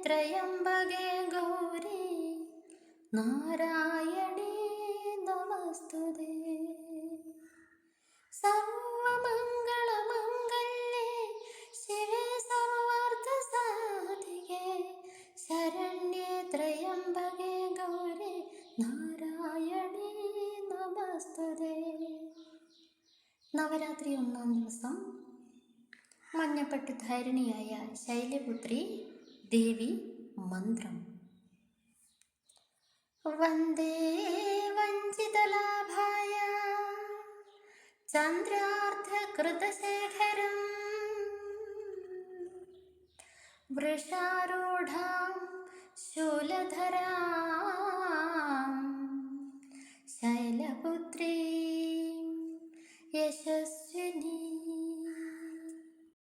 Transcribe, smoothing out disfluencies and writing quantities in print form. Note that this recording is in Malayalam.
ത്രയംബകേ ഗൗരി നാരായണീ നമസ്തുതേ. സർവമംഗളമംഗല്യേ ശിവേ സർവാർത്ഥസാധികേ ശരണ്യേ ത്രയംബകേ ഗൗരി നാരായണീ നമസ്തുതേ. നവരാത്രി 1-ാം ദിവസം മഞ്ഞപ്പട്ട് ധാരിണിയായ ശൈലപുത്രി ദേവി മന്ത്രം. വന്ദേ വഞ്ചിതലാഭായ ചന്ദ്രാർദ്ധകൃതശേഖരം വൃഷാരൂഢാം ശൂലധരാം ശൈലപുത്രീം യശസ്വിനീം